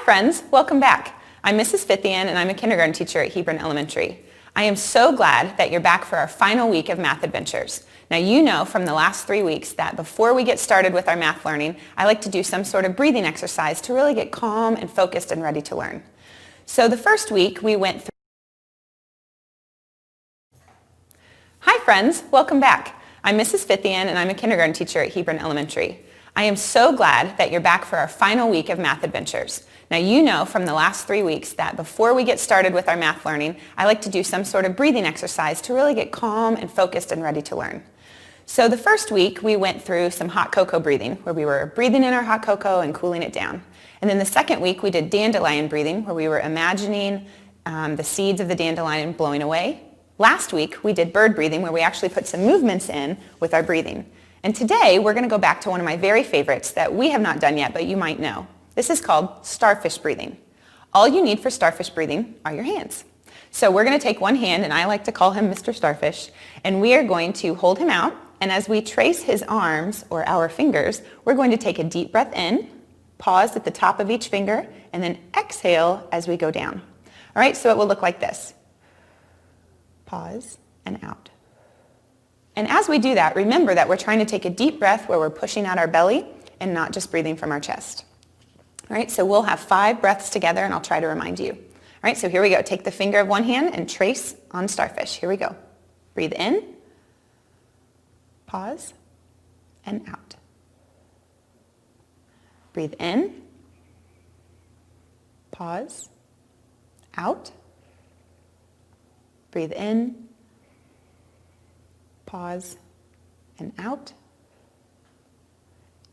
friends, welcome back. I'm Mrs. Fithian and I'm a kindergarten teacher at Hebron Elementary. I am so glad that you're back for our final week of math adventures. Now you know from the last 3 weeks that before we get started with our math learning, I like to do some sort of breathing exercise to really get calm and focused and ready to learn. So the first week we went through... Hi friends, welcome back. I'm Mrs. Fithian and I'm a kindergarten teacher at Hebron Elementary. I am so glad that you're back for our final week of math adventures. Now you know from the last 3 weeks that before we get started with our math learning, I like to do some sort of breathing exercise to really get calm and focused and ready to learn. So the first week we went through some hot cocoa breathing where we were breathing in our hot cocoa and cooling it down. And then the second week we did dandelion breathing where we were imagining the seeds of the dandelion blowing away. Last week we did bird breathing where we actually put some movements in with our breathing. And today we're going to go back to one of my very favorites that we have not done yet, but you might know. This is called starfish breathing. All you need for starfish breathing are your hands. So we're going to take one hand, and I like to call him Mr. Starfish, and we are going to hold him out, and as we trace his arms, or our fingers, we're going to take a deep breath in, pause at the top of each finger, and then exhale as we go down. All right, so it will look like this. Pause and out. And as we do that, remember that we're trying to take a deep breath where we're pushing out our belly and not just breathing from our chest. All right, so we'll have 5 breaths together, and I'll try to remind you. All right, so here we go. Take the finger of one hand and trace on starfish. Here we go. Breathe in, pause, and out. Breathe in, pause, out. Breathe in, pause, and out.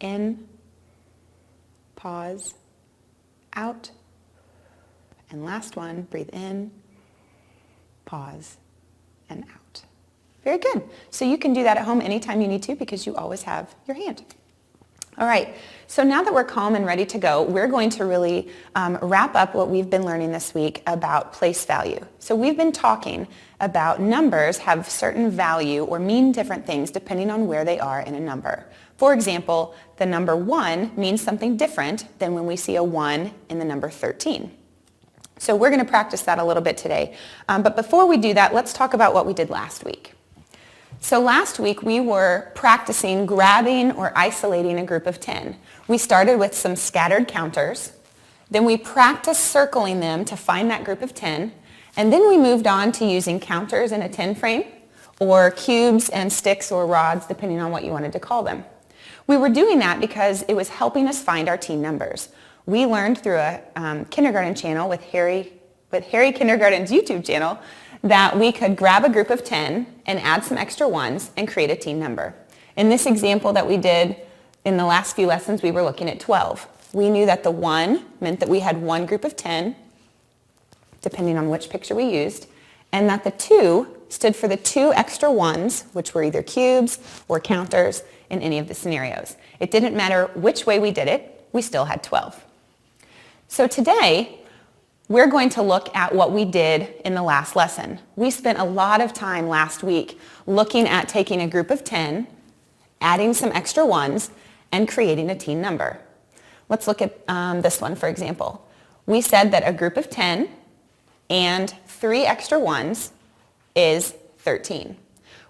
In, pause, out. And last one, breathe in, pause, and out. Very good. So you can do that at home anytime you need to because you always have your hand. All right, so now that we're calm and ready to go, we're going to really wrap up what we've been learning this week about place value. So we've been talking about numbers have certain value or mean different things depending on where they are in a number. For example, the number 1 means something different than when we see a 1 in the number 13. So we're going to practice that a little bit today. But before we do that, let's talk about what we did last week. So last week we were practicing grabbing or isolating a group of 10. We started with some scattered counters. Then we practiced circling them to find that group of 10. And then we moved on to using counters in a 10 frame or cubes and sticks or rods, depending on what you wanted to call them. We were doing that because it was helping us find our teen numbers. We learned through a kindergarten channel with Harry Kindergarten's YouTube channel that we could grab a group of 10 and add some extra ones and create a teen number. In this example that we did in the last few lessons, we were looking at 12. We knew that the 1 meant that we had one group of 10, depending on which picture we used, and that the 2 stood for the 2 extra ones, which were either cubes or counters in any of the scenarios. It didn't matter which way we did it, we still had 12. So today, we're going to look at what we did in the last lesson. We spent a lot of time last week looking at taking a group of 10, adding some extra ones, and creating a teen number. Let's look at this one, for example. We said that a group of 10 and 3 extra ones is 13.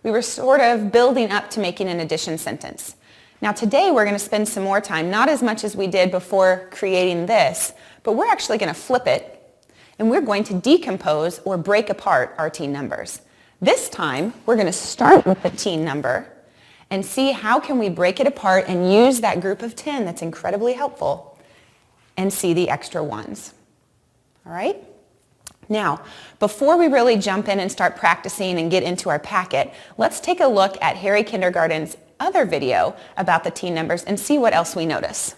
We were sort of building up to making an addition sentence. Now today we're going to spend some more time, not as much as we did before creating this, but we're actually going to flip it and we're going to decompose or break apart our teen numbers. This time we're going to start with the teen number and see how can we break it apart and use that group of 10 that's incredibly helpful and see the extra ones. All right? Now, before we really jump in and start practicing and get into our packet, let's take a look at Harry Kindergarten's other video about the teen numbers and see what else we notice.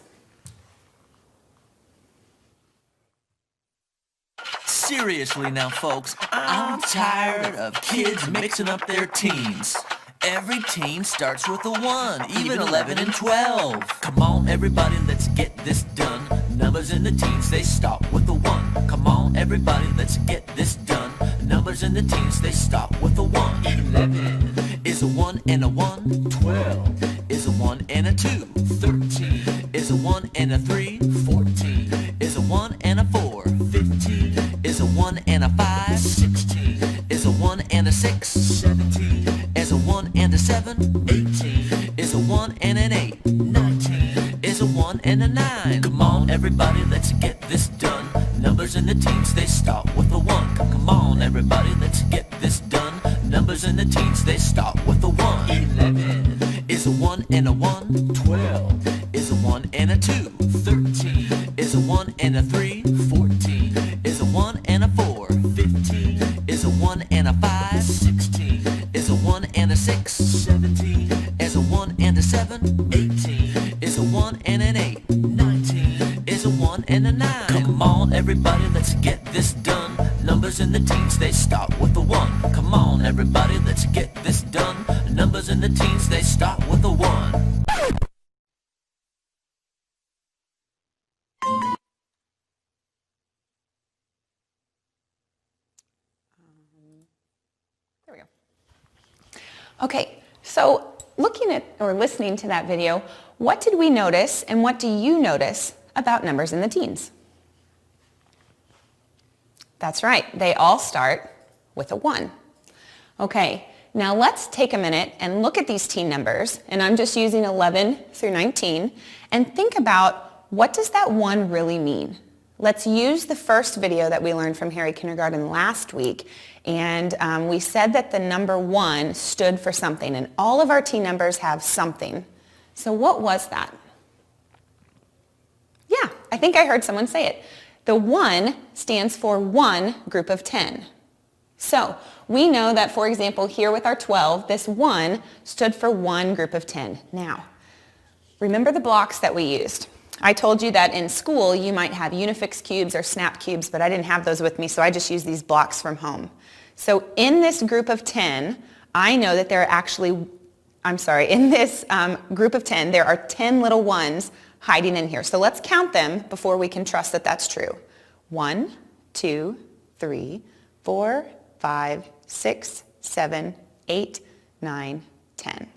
Seriously now, folks, I'm tired of kids mixing up their teens. Every teen starts with a 1, even 11 and 12. Come on, everybody, let's get this done. Numbers in the teens, they start with a 1. Come on, everybody, let's get this done. Numbers in the teens, they start with a 1. 11 is a 1 and a 1. 12 is a 1 and a 2. 13 is a 1 and a 3. 14 is a 1 and a 7, 18 is a 1 and an 8. 19 is a 1 and a 9. Come on everybody, let's get this done. Numbers in the teens, they start with a 1. Come on everybody, let's get this done. Numbers in the teens, they start with a 1. 11 is a 1 and a 1. 12 is a 1 and a 2. 13 is a 1 and a 3. 14 is a 1 and a 4. 15 is a 1 and a 5. 16 is a 1 and a 6. 17 is a 1 and a 7. 18 is a 1 and an 8. 19 is a 1 and a 9. Come on everybody, let's get this done. Numbers in the teens, they start with a 1. Come on everybody, let's get this done. Numbers in the teens, they start with a 1. There we go. Okay, so looking at or listening to that video, what did we notice and what do you notice about numbers in the teens? That's right, they all start with a 1. Okay, now let's take a minute and look at these teen numbers, and I'm just using 11 through 19, and think about what does that 1 really mean? Let's use the first video that we learned from Harry Kindergarten last week, and we said that the number 1 stood for something, and all of our teen numbers have something. So what was that? Yeah, I think I heard someone say it. The 1 stands for 1 group of 10. So we know that, for example, here with our 12, this 1 stood for 1 group of 10. Now, remember the blocks that we used. I told you that in school you might have Unifix cubes or Snap cubes, but I didn't have those with me, so I just used these blocks from home. So in this group of 10, I know that there are actually, in this group of 10, there are 10 little ones hiding in here. So let's count them before we can trust that that's true. 1, 2, 3, 4, 5, 6, 7, 8, 9, 10.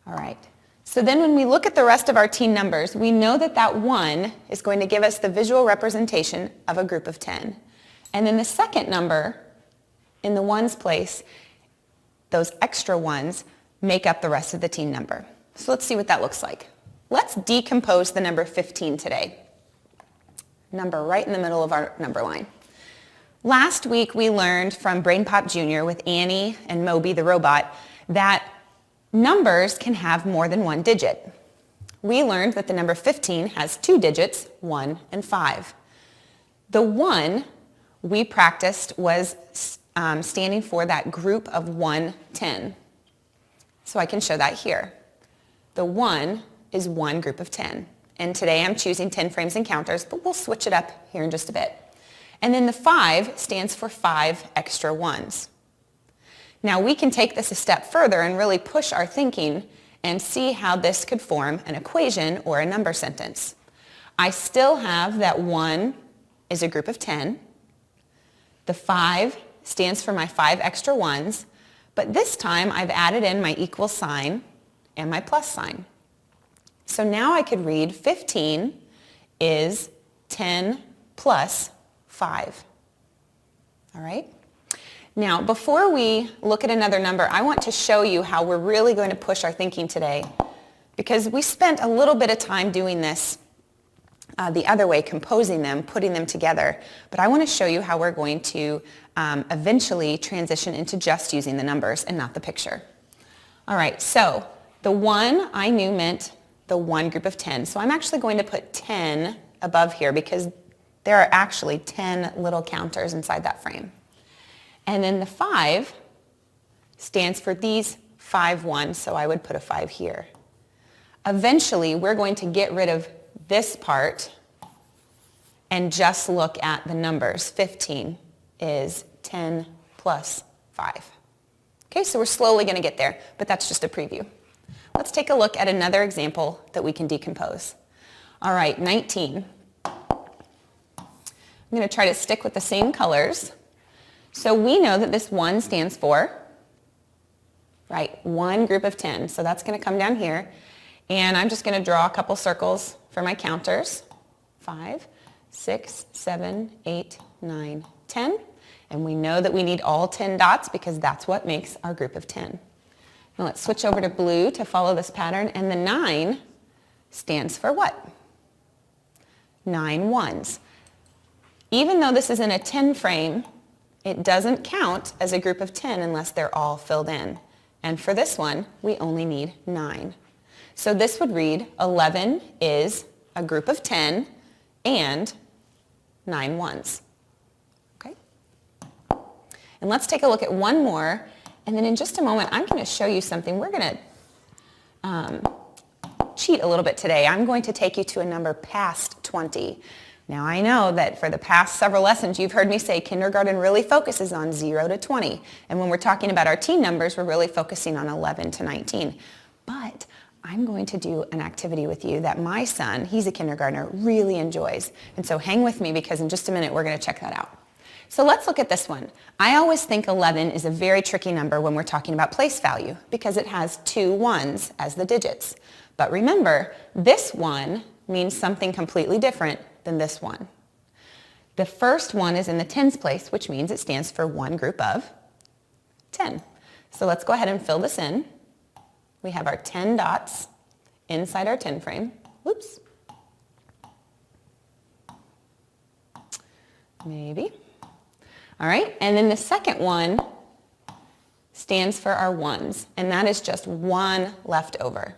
All right. So then when we look at the rest of our teen numbers, we know that that 1 is going to give us the visual representation of a group of 10. And then the second number in the 1's place, those extra ones, make up the rest of the teen number. So let's see what that looks like. Let's decompose the number 15 today. Number right in the middle of our number line. Last week we learned from Brain Pop Jr. with Annie and Moby the robot that numbers can have more than one digit. We learned that the number 15 has 2 digits, 1 and 5. The 1 we practiced was standing for that group of 1, 10. So I can show that here. The 1 is 1 group of 10. And today I'm choosing 10 frames and counters, but we'll switch it up here in just a bit. And then the 5 stands for 5 extra ones. Now we can take this a step further and really push our thinking and see how this could form an equation or a number sentence. I still have that 1 is a group of 10. The 5 stands for my 5 extra ones, but this time I've added in my equal sign and my plus sign. So now I could read 15 is 10 plus 5. All right? Now, before we look at another number, I want to show you how we're really going to push our thinking today, because we spent a little bit of time doing this the other way, composing them, putting them together. But I want to show you how we're going to eventually transition into just using the numbers and not the picture. All right, so the 1 I knew meant the 1 group of 10. So I'm actually going to put 10 above here because there are actually 10 little counters inside that frame. And then the 5 stands for these 5 ones, so I would put a 5 here. Eventually, we're going to get rid of this part and just look at the numbers. 15 is 10 plus 5. Okay, so we're slowly going to get there, but that's just a preview. Let's take a look at another example that we can decompose. All right, 19. I'm going to try to stick with the same colors. So we know that this 1 stands for, right, 1 group of 10. So that's going to come down here. And I'm just going to draw a couple circles for my counters. 5, 6, 7, 8, 9, 10. And we know that we need all 10 dots because that's what makes our group of 10. Now let's switch over to blue to follow this pattern. And the 9 stands for what? 9 ones. Even though this is in a 10 frame, it doesn't count as a group of 10 unless they're all filled in. And for this one, we only need 9. So this would read 11 is a group of 10 and 9 ones. Okay? And let's take a look at one more. And then in just a moment, I'm going to show you something. We're going to cheat a little bit today. I'm going to take you to a number past 20. Now I know that for the past several lessons you've heard me say kindergarten really focuses on 0 to 20. And when we're talking about our teen numbers, we're really focusing on 11 to 19. But I'm going to do an activity with you that my son, he's a kindergartner, really enjoys. And so hang with me because in just a minute we're going to check that out. So let's look at this one. I always think 11 is a very tricky number when we're talking about place value because it has 2 ones as the digits. But remember, this one means something completely different than this one. The first one is in the tens place, which means it stands for one group of 10. So let's go ahead and fill this in. We have our 10 dots inside our 10 frame. Whoops. Maybe. All right, and then the second one stands for our ones, and that is just one left over.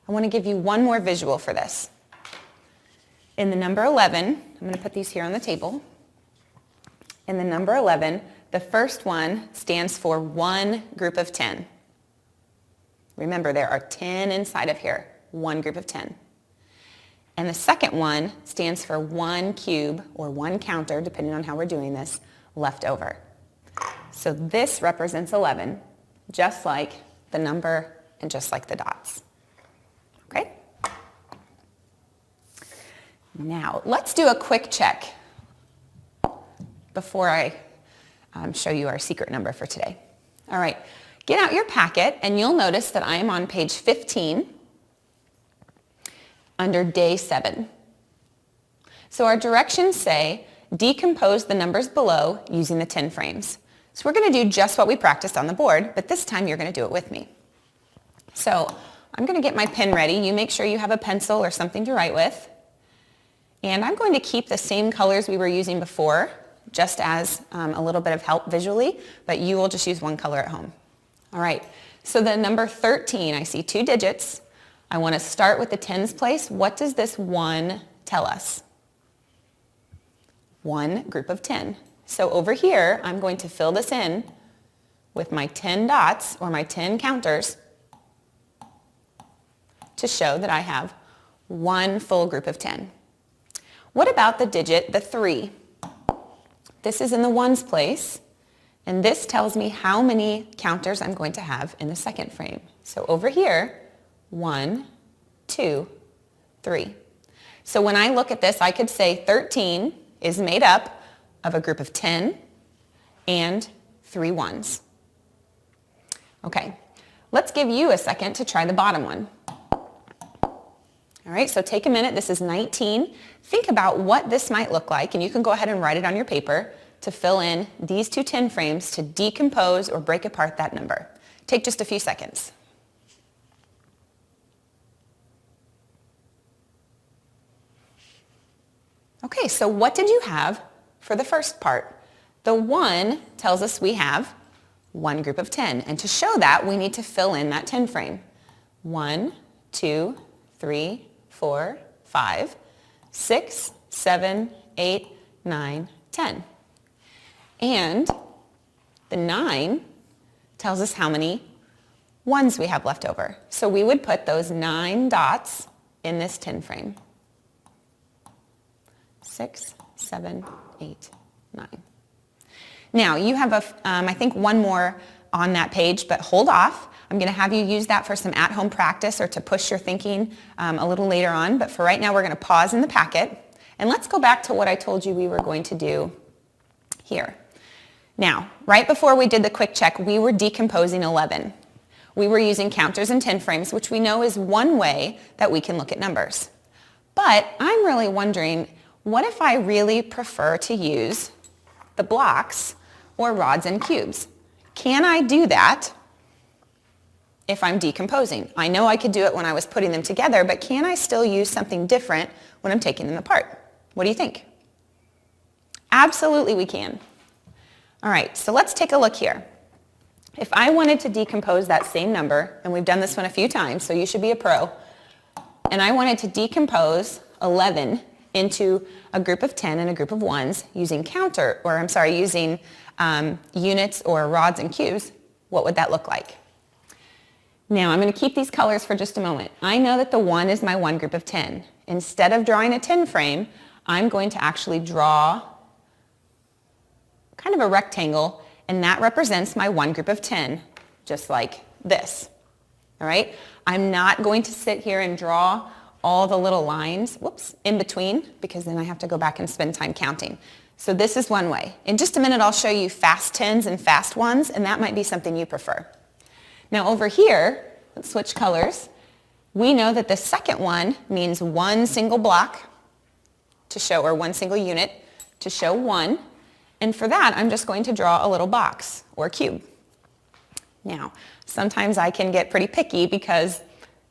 I want to give you one more visual for this. In the number 11, I'm going to put these here on the table. In the number 11, the first one stands for one group of 10. Remember, there are 10 inside of here, one group of 10. And the second one stands for one cube or one counter, depending on how we're doing this, left over. So this represents 11, just like the number and just like the dots. Okay? Now, let's do a quick check before I show you our secret number for today. All right, get out your packet and you'll notice that I am on page 15 under day 7. So our directions say decompose the numbers below using the 10 frames. So we're going to do just what we practiced on the board, but this time you're going to do it with me. So I'm going to get my pen ready. You make sure you have a pencil or something to write with. And I'm going to keep the same colors we were using before, just as a little bit of help visually, but you will just use one color at home. All right, so the number 13, I see 2 digits. I want to start with the tens place. What does this 1 tell us? One group of 10. So over here, I'm going to fill this in with my 10 dots or my 10 counters to show that I have one full group of 10. What about the digit, the 3? This is in the ones place, and this tells me how many counters I'm going to have in the second frame. So over here, 1, 2, 3. So when I look at this, I could say 13 is made up of a group of 10 and 3 ones. Okay, let's give you a second to try the bottom one. All right, so take a minute. This is 19. Think about what this might look like, and you can go ahead and write it on your paper to fill in these 2 10 frames to decompose or break apart that number. Take just a few seconds. Okay, so what did you have for the first part? The 1 tells us we have one group of 10, and to show that, we need to fill in that 10 frame. 1, 2, 3, 4, 5, 6, 7, 8, 9, 10. And the 9 tells us how many ones we have left over. So we would put those 9 dots in this 10 frame. 6, 7, 8, 9. Now you have I think one more on that page, but hold off. I'm going to have you use that for some at-home practice or to push your thinking a little later on. But for right now, we're going to pause in the packet. And let's go back to what I told you we were going to do here. Now, right before we did the quick check, we were decomposing 11. We were using counters and 10 frames, which we know is one way that we can look at numbers. But I'm really wondering, what if I really prefer to use the blocks or rods and cubes? Can I do that if I'm decomposing. I know I could do it when I was putting them together, but can I still use something different when I'm taking them apart? What do you think? Absolutely we can. All right, so let's take a look here. If I wanted to decompose that same number, and we've done this one a few times, so you should be a pro, and I wanted to decompose 11 into a group of 10 and a group of 1s using using units or rods and cubes, what would that look like? Now I'm going to keep these colors for just a moment. I know that the 1 is my 1 group of 10. Instead of drawing a 10 frame, I'm going to actually draw kind of a rectangle, and that represents my 1 group of 10, just like this. All right? I'm not going to sit here and draw all the little lines, in between, because then I have to go back and spend time counting. So this is one way. In just a minute, I'll show you fast 10s and fast 1s, and that might be something you prefer. Now over here, let's switch colors. We know that the second one means one single block to show, or one single unit to show 1. And for that, I'm just going to draw a little box or cube. Now, sometimes I can get pretty picky because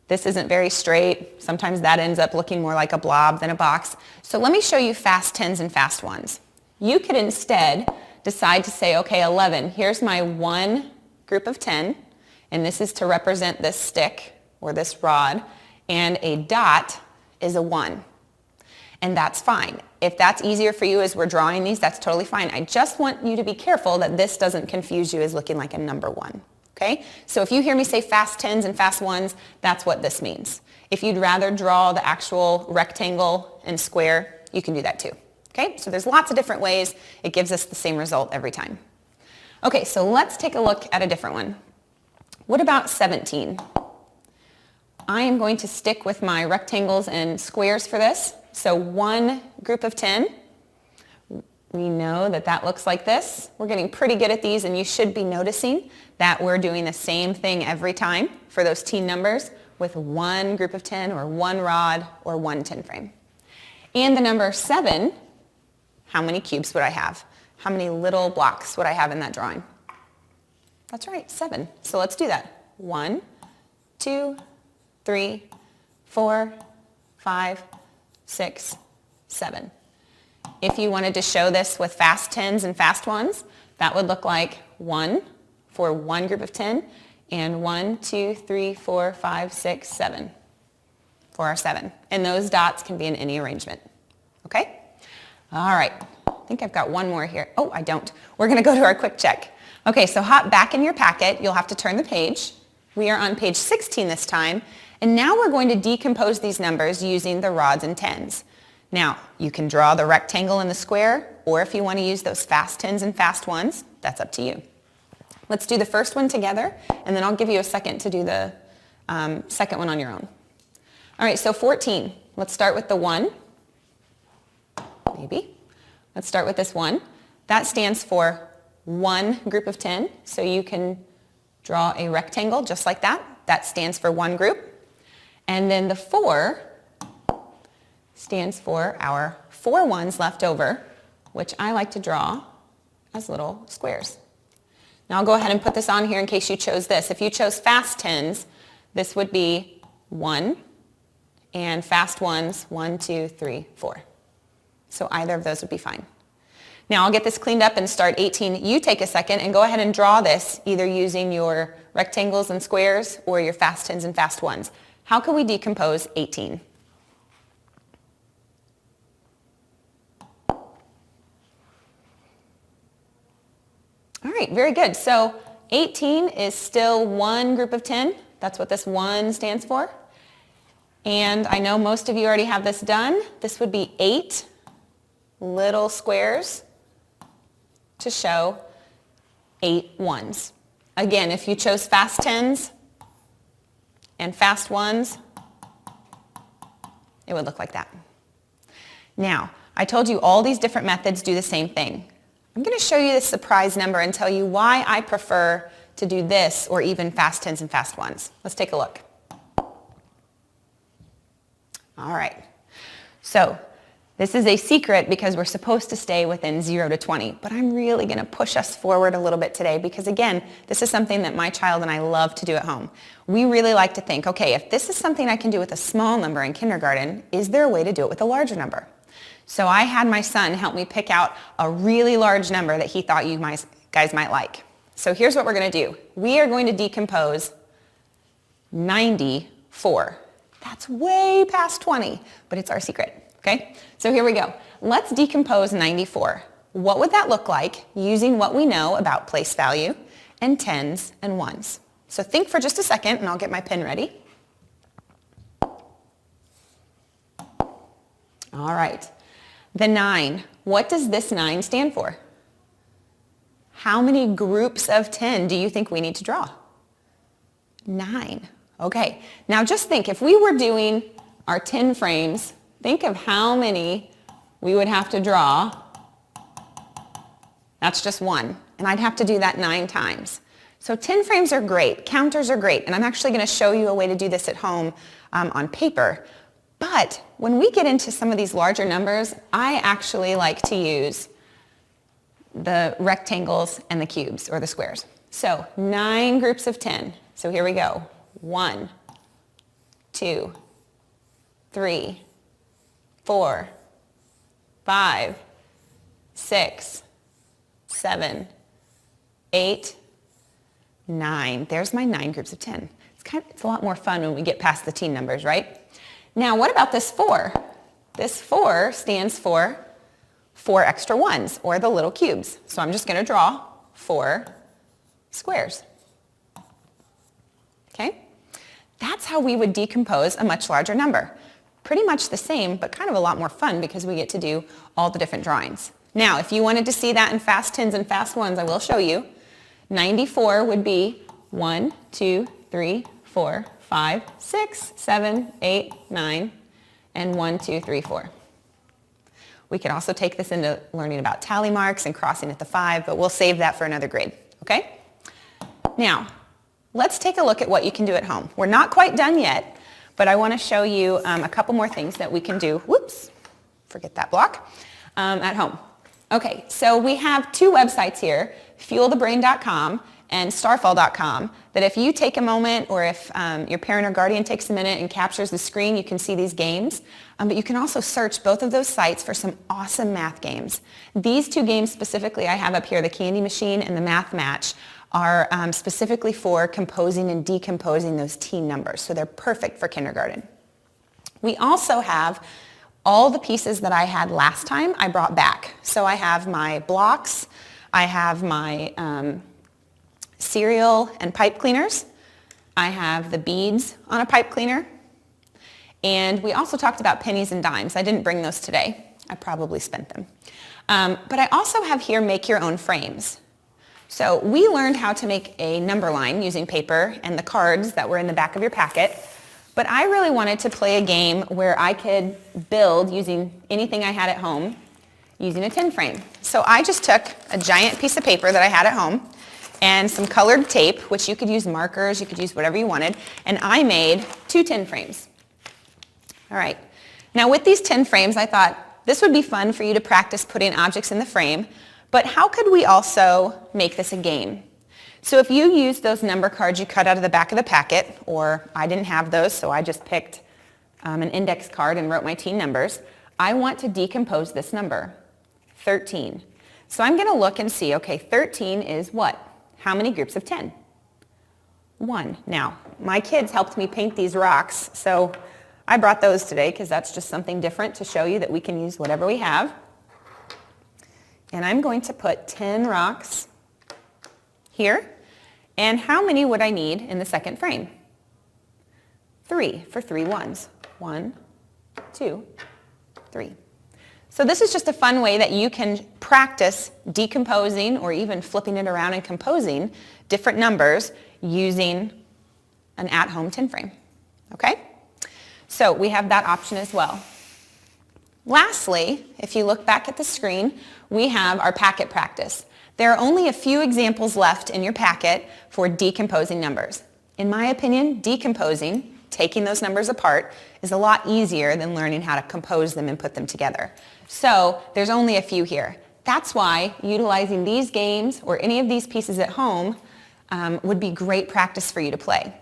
this isn't very straight. Sometimes that ends up looking more like a blob than a box. So let me show you fast 10s and fast 1s. You could instead decide to say, okay, 11, here's my 1 group of 10, and this is to represent this stick or this rod, and a dot is a 1. And that's fine. If that's easier for you as we're drawing these, that's totally fine. I just want you to be careful that this doesn't confuse you as looking like a number 1. Okay? So if you hear me say fast 10s and fast 1s, that's what this means. If you'd rather draw the actual rectangle and square, you can do that too. Okay? So there's lots of different ways. It gives us the same result every time. Okay, so let's take a look at a different one. What about 17? I am going to stick with my rectangles and squares for this. So 1 group of 10. We know that that looks like this. We're getting pretty good at these, and you should be noticing that we're doing the same thing every time for those teen numbers with 1 group of 10 or 1 rod or 1 10 frame. And the number 7, how many cubes would I have? How many little blocks would I have in that drawing? That's right, 7. So let's do that. 1, 2, 3, 4, 5, 6, 7. If you wanted to show this with fast 10s and fast 1s, that would look like 1 for 1 group of 10 and 1, 2, 3, 4, 5, 6, 7 for our 7. And those dots can be in any arrangement. Okay? All right. I think I've got one more here. Oh, I don't. We're going to go to our quick check. Okay, so hop back in your packet. You'll have to turn the page. We are on page 16 this time. And now we're going to decompose these numbers using the rods and 10s. Now, you can draw the rectangle and the square, or if you want to use those fast 10s and fast 1s, that's up to you. Let's do the first one together, and then I'll give you a second to do the second one on your own. All right, so 14. Let's start with the 1. Maybe. Let's start with this 1. That stands for 1 group of 10, so you can draw a rectangle just like that. That stands for 1 group. And then the 4 stands for our 4 1s left over, which I like to draw as little squares. Now I'll go ahead and put this on here in case you chose this. If you chose fast 10s, this would be 1, and fast 1s, 1, 2, 3, 4. So either of those would be fine. Now I'll get this cleaned up and start 18. You take a second and go ahead and draw this either using your rectangles and squares or your fast 10s and fast 1s. How can we decompose 18? All right, very good. So 18 is still 1 group of 10. That's what this 1 stands for. And I know most of you already have this done. This would be 8 little squares to show 8 1s. Again, if you chose fast 10s and fast 1s, it would look like that. Now, I told you all these different methods do the same thing. I'm going to show you this surprise number and tell you why I prefer to do this or even fast 10s and fast 1s. Let's take a look. All right. So This is a secret because we're supposed to stay within 0 to 20, but I'm really going to push us forward a little bit today because, again, this is something that my child and I love to do at home. We really like to think, okay, if this is something I can do with a small number in kindergarten, is there a way to do it with a larger number? So I had my son help me pick out a really large number that he thought you guys might like. So here's what we're going to do. We are going to decompose 94. That's way past 20, but it's our secret. Okay, so here we go. Let's decompose 94. What would that look like using what we know about place value and tens and ones? So think for just a second, and I'll get my pen ready. All right, the 9. What does this 9 stand for? How many groups of 10 do you think we need to draw? 9. Okay, now just think, if we were doing our 10 frames, think of how many we would have to draw. That's just 1. And I'd have to do that 9 times. So 10 frames are great. Counters are great. And I'm actually going to show you a way to do this at home on paper. But when we get into some of these larger numbers, I actually like to use the rectangles and the cubes or the squares. So 9 groups of 10. So here we go. 1, 2, 3, 4, 5, 6, 7, 8, 9. There's my 9 groups of 10. It's a lot more fun when we get past the teen numbers, right? Now, what about this 4? This 4 stands for 4 extra ones, or the little cubes. So I'm just going to draw 4 squares. Okay? That's how we would decompose a much larger number. Pretty much the same, but kind of a lot more fun because we get to do all the different drawings. Now, if you wanted to see that in fast tens and fast ones, I will show you. 94 would be 1, 2, 3, 4, 5, 6, 7, 8, 9, and 1, 2, 3, 4. We can also take this into learning about tally marks and crossing at the 5, but we'll save that for another grade, okay? Now, let's take a look at what you can do at home. We're not quite done yet, but I want to show you a couple more things that we can do, whoops, forget that block, at home. Okay, so we have 2 websites here, fuelthebrain.com and starfall.com, that if you take a moment or if your parent or guardian takes a minute and captures the screen, you can see these games. But you can also search both of those sites for some awesome math games. These 2 games specifically I have up here, the Candy Machine and the Math Match, are specifically for composing and decomposing those teen numbers. So they're perfect for kindergarten. We also have all the pieces that I had last time I brought back. So I have my blocks, I have my cereal and pipe cleaners, I have the beads on a pipe cleaner, and we also talked about pennies and dimes. I didn't bring those today. I probably spent them. But I also have here make your own frames. So we learned how to make a number line using paper and the cards that were in the back of your packet, but I really wanted to play a game where I could build using anything I had at home using a 10 frame. So I just took a giant piece of paper that I had at home and some colored tape, which you could use markers, you could use whatever you wanted, and I made 2 10 frames. All right, now with these 10 frames, I thought this would be fun for you to practice putting objects in the frame. But how could we also make this a game? So if you use those number cards you cut out of the back of the packet, or I didn't have those, so I just picked an index card and wrote my teen numbers, I want to decompose this number, 13. So I'm going to look and see, okay, 13 is what? How many groups of 10? 1. Now, my kids helped me paint these rocks, so I brought those today because that's just something different to show you that we can use whatever we have. And I'm going to put 10 rocks here. And how many would I need in the second frame? 3 for 3 ones. 1, 2, 3. So this is just a fun way that you can practice decomposing or even flipping it around and composing different numbers using an at-home 10 frame. Okay? So we have that option as well. Lastly, if you look back at the screen, we have our packet practice. There are only a few examples left in your packet for decomposing numbers. In my opinion, decomposing taking those numbers apart is a lot easier than learning how to compose them and put them together. So there's only a few here. That's why utilizing these games or any of these pieces at home would be great practice for you to play.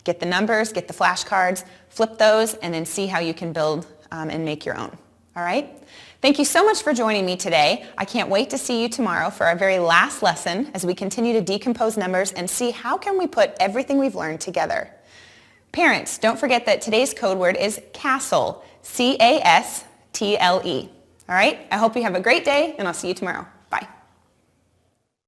Get the numbers, get the flashcards, flip those, and then see how you can build and make your own. All right? Thank you so much for joining me today. I can't wait to see you tomorrow for our very last lesson as we continue to decompose numbers and see how can we put everything we've learned together. Parents, don't forget that today's code word is CASTLE, C-A-S-T-L-E. All right? I hope you have a great day, and I'll see you tomorrow.